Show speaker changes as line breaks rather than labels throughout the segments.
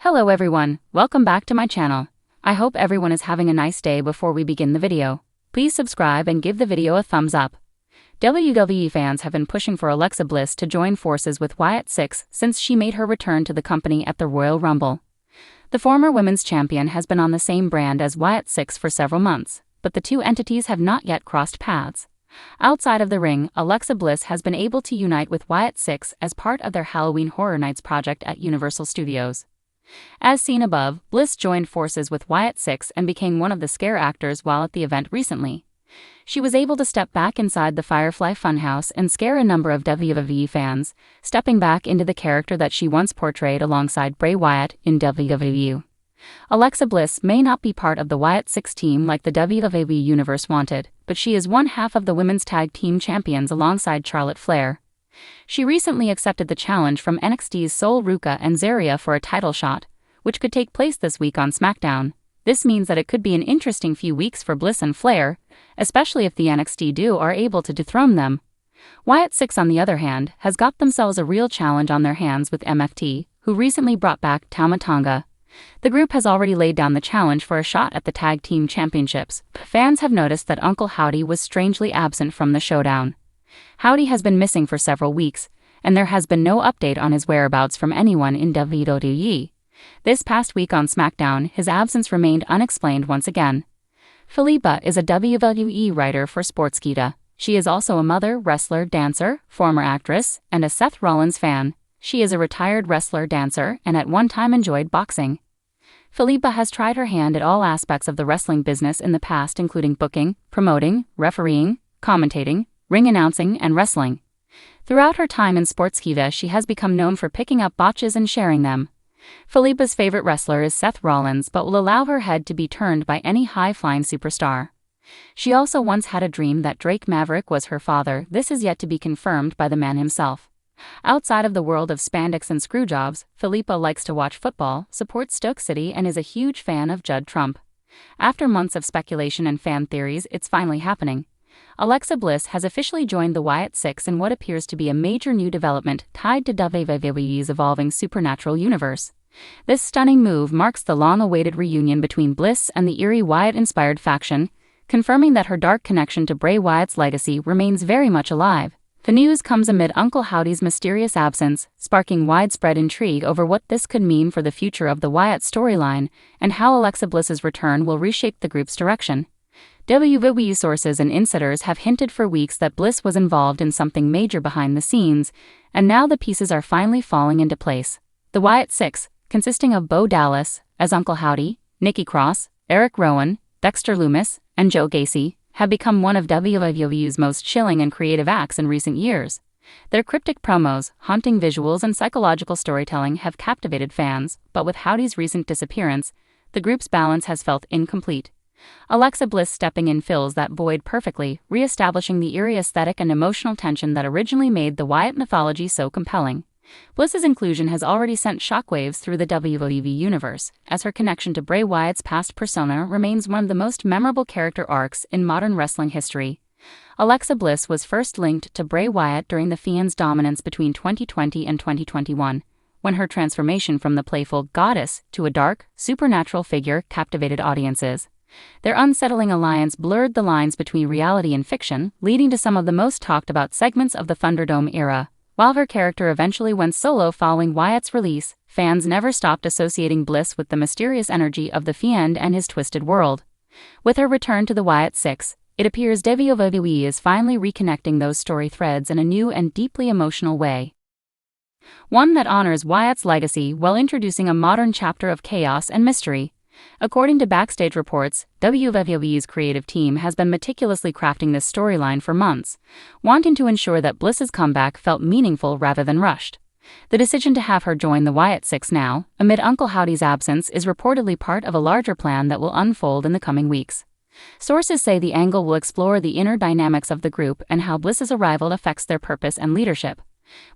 Hello everyone, welcome back to my channel. I hope everyone is having a nice day. Before we begin the video, please subscribe and give the video a thumbs up. WWE fans have been pushing for Alexa Bliss to join forces with Wyatt since she made her return to the company at the Royal Rumble. The former women's champion has been on the same brand as Wyatt for several months, but the two entities have not yet crossed paths. Outside of the ring, Alexa Bliss has been able to unite with Wyatt as part of their Halloween Horror Nights project at Universal Studios. As seen above, Bliss joined forces with Wyatt and became one of the scare actors while at the event recently. She was able to step back inside the Firefly Funhouse and scare a number of WWE fans, stepping back into the character that she once portrayed alongside Bray Wyatt in WWE. Alexa Bliss may not be part of the Wyatt team like the WWE Universe wanted, but she is one half of the Women's Tag Team Champions alongside Charlotte Flair. She recently accepted the challenge from NXT's Sol Ruca and Zarya for a title shot, which could take place this week on SmackDown. This means that it could be an interesting few weeks for Bliss and Flair, especially if the NXT duo are able to dethrone them. Wyatt on the other hand, has got themselves a real challenge on their hands with MFT, who recently brought back Tama Tonga. The group has already laid down the challenge for a shot at the Tag Team Championships. Fans have noticed that Uncle Howdy was strangely absent from the showdown. Howdy has been missing for several weeks, and there has been no update on his whereabouts from anyone in WWE. This past week on SmackDown, his absence remained unexplained once again. Philippa is a WWE writer for Sportskeeda. She is also a mother, wrestler, dancer, former actress, and a Seth Rollins fan. She is a retired wrestler, dancer, and at one time enjoyed boxing. Philippa has tried her hand at all aspects of the wrestling business in the past, including booking, promoting, refereeing, commentating, ring announcing, and wrestling. Throughout her time in Sportskeeda, she has become known for picking up botches and sharing them. Philippa's favorite wrestler is Seth Rollins, but will allow her head to be turned by any high-flying superstar. She also once had a dream that Drake Maverick was her father. This is yet to be confirmed by the man himself. Outside of the world of spandex and screwjobs, Philippa likes to watch football, supports Stoke City, and is a huge fan of Judd Trump. After months of speculation and fan theories, it's finally happening. Alexa Bliss has officially joined the Wyatt in what appears to be a major new development tied to WWE's evolving supernatural universe. This stunning move marks the long-awaited reunion between Bliss and the eerie Wyatt-inspired faction, confirming that her dark connection to Bray Wyatt's legacy remains very much alive. The news comes amid Uncle Howdy's mysterious absence, sparking widespread intrigue over what this could mean for the future of the Wyatt storyline and how Alexa Bliss's return will reshape the group's direction. WWE sources and insiders have hinted for weeks that Bliss was involved in something major behind the scenes, and now the pieces are finally falling into place. The Wyatt consisting of Bo Dallas as Uncle Howdy, Nikki Cross, Eric Rowan, Dexter Lumis, and Joe Gacy, have become one of WWE's most chilling and creative acts in recent years. Their cryptic promos, haunting visuals, and psychological storytelling have captivated fans, but with Howdy's recent disappearance, the group's balance has felt incomplete. Alexa Bliss stepping in fills that void perfectly, re-establishing the eerie aesthetic and emotional tension that originally made the Wyatt mythology so compelling. Bliss's inclusion has already sent shockwaves through the WWE universe, as her connection to Bray Wyatt's past persona remains one of the most memorable character arcs in modern wrestling history. Alexa Bliss was first linked to Bray Wyatt during the Fiend's dominance between 2020 and 2021, when her transformation from the playful goddess to a dark, supernatural figure captivated audiences. Their unsettling alliance blurred the lines between reality and fiction, leading to some of the most talked-about segments of the Thunderdome era. While her character eventually went solo following Wyatt's release, fans never stopped associating Bliss with the mysterious energy of the Fiend and his twisted world. With her return to the Wyatt it appears WWE is finally reconnecting those story threads in a new and deeply emotional way. One that honors Wyatt's legacy while introducing a modern chapter of chaos and mystery. According to backstage reports, WWE's creative team has been meticulously crafting this storyline for months, wanting to ensure that Bliss's comeback felt meaningful rather than rushed. The decision to have her join the Wyatt now, amid Uncle Howdy's absence, is reportedly part of a larger plan that will unfold in the coming weeks. Sources say the angle will explore the inner dynamics of the group and how Bliss's arrival affects their purpose and leadership.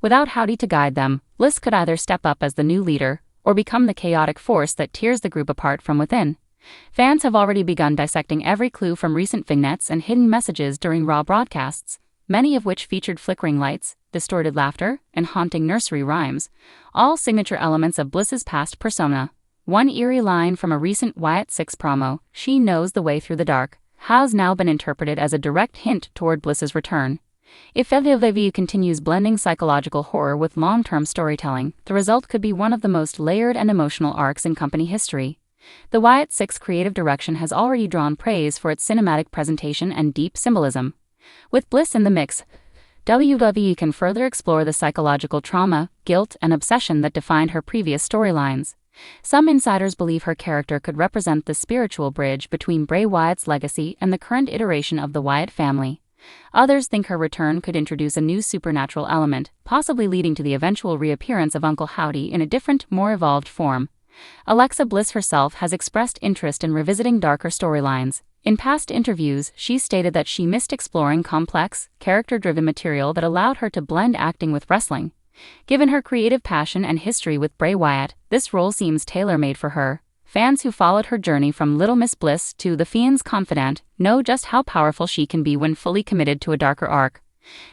Without Howdy to guide them, Bliss could either step up as the new leader or become the chaotic force that tears the group apart from within. Fans have already begun dissecting every clue from recent vignettes and hidden messages during Raw broadcasts, many of which featured flickering lights, distorted laughter, and haunting nursery rhymes, all signature elements of Bliss's past persona. One eerie line from a recent Wyatt 6 promo, "She knows the way through the dark," has now been interpreted as a direct hint toward Bliss's return. If WW continues blending psychological horror with long-term storytelling, the result could be one of the most layered and emotional arcs in company history. The Wyatt 6 creative direction has already drawn praise for its cinematic presentation and deep symbolism. With Bliss in the mix, WWE can further explore the psychological trauma, guilt, and obsession that defined her previous storylines. Some insiders believe her character could represent the spiritual bridge between Bray Wyatt's legacy and the current iteration of the Wyatt family. Others think her return could introduce a new supernatural element, possibly leading to the eventual reappearance of Uncle Howdy in a different, more evolved form. Alexa Bliss herself has expressed interest in revisiting darker storylines. In past interviews, she stated that she missed exploring complex, character-driven material that allowed her to blend acting with wrestling. Given her creative passion and history with Bray Wyatt, this role seems tailor-made for her. Fans who followed her journey from Little Miss Bliss to The Fiend's confidant know just how powerful she can be when fully committed to a darker arc.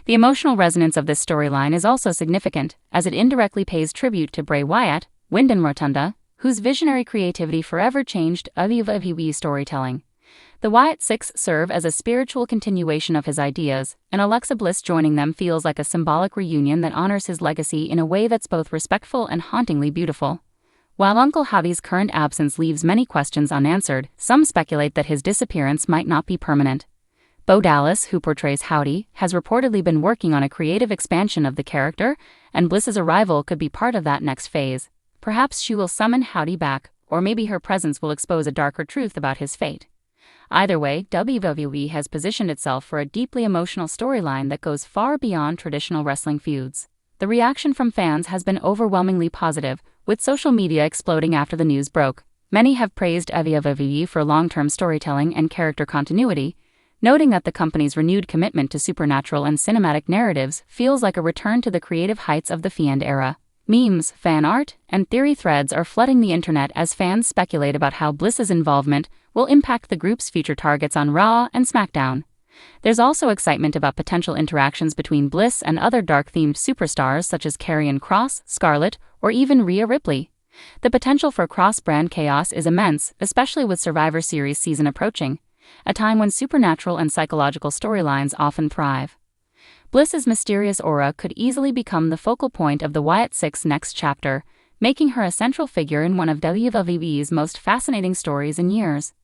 The emotional resonance of this storyline is also significant, as it indirectly pays tribute to Bray Wyatt, Wyndham Rotunda, whose visionary creativity forever changed WWE storytelling. The Wyatt 6 serve as a spiritual continuation of his ideas, and Alexa Bliss joining them feels like a symbolic reunion that honors his legacy in a way that's both respectful and hauntingly beautiful. While Uncle Howdy's current absence leaves many questions unanswered, some speculate that his disappearance might not be permanent. Bo Dallas, who portrays Howdy, has reportedly been working on a creative expansion of the character, and Bliss's arrival could be part of that next phase. Perhaps she will summon Howdy back, or maybe her presence will expose a darker truth about his fate. Either way, WWE has positioned itself for a deeply emotional storyline that goes far beyond traditional wrestling feuds. The reaction from fans has been overwhelmingly positive, with social media exploding after the news broke. Many have praised WWE for long-term storytelling and character continuity, noting that the company's renewed commitment to supernatural and cinematic narratives feels like a return to the creative heights of the Fiend era. Memes, fan art, and theory threads are flooding the internet as fans speculate about how Bliss's involvement will impact the group's future targets on Raw and SmackDown. There's also excitement about potential interactions between Bliss and other dark-themed superstars such as Karrion Kross, Scarlett, or even Rhea Ripley. The potential for cross-brand chaos is immense, especially with Survivor Series season approaching, a time when supernatural and psychological storylines often thrive. Bliss's mysterious aura could easily become the focal point of the Wyatt 6 next chapter, making her a central figure in one of WWE's most fascinating stories in years.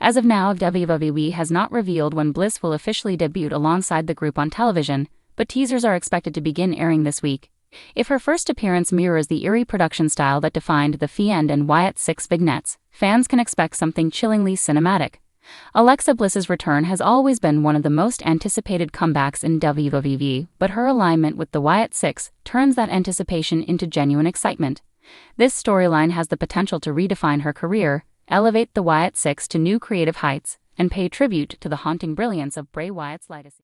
As of now, WWE has not revealed when Bliss will officially debut alongside the group on television, but teasers are expected to begin airing this week. If her first appearance mirrors the eerie production style that defined The Fiend and Wyatt 6 vignettes, fans can expect something chillingly cinematic. Alexa Bliss's return has always been one of the most anticipated comebacks in WWE, but her alignment with the Wyatt 6 turns that anticipation into genuine excitement. This storyline has the potential to redefine her career, elevate the Wyatt 6 to new creative heights, and pay tribute to the haunting brilliance of Bray Wyatt's legacy.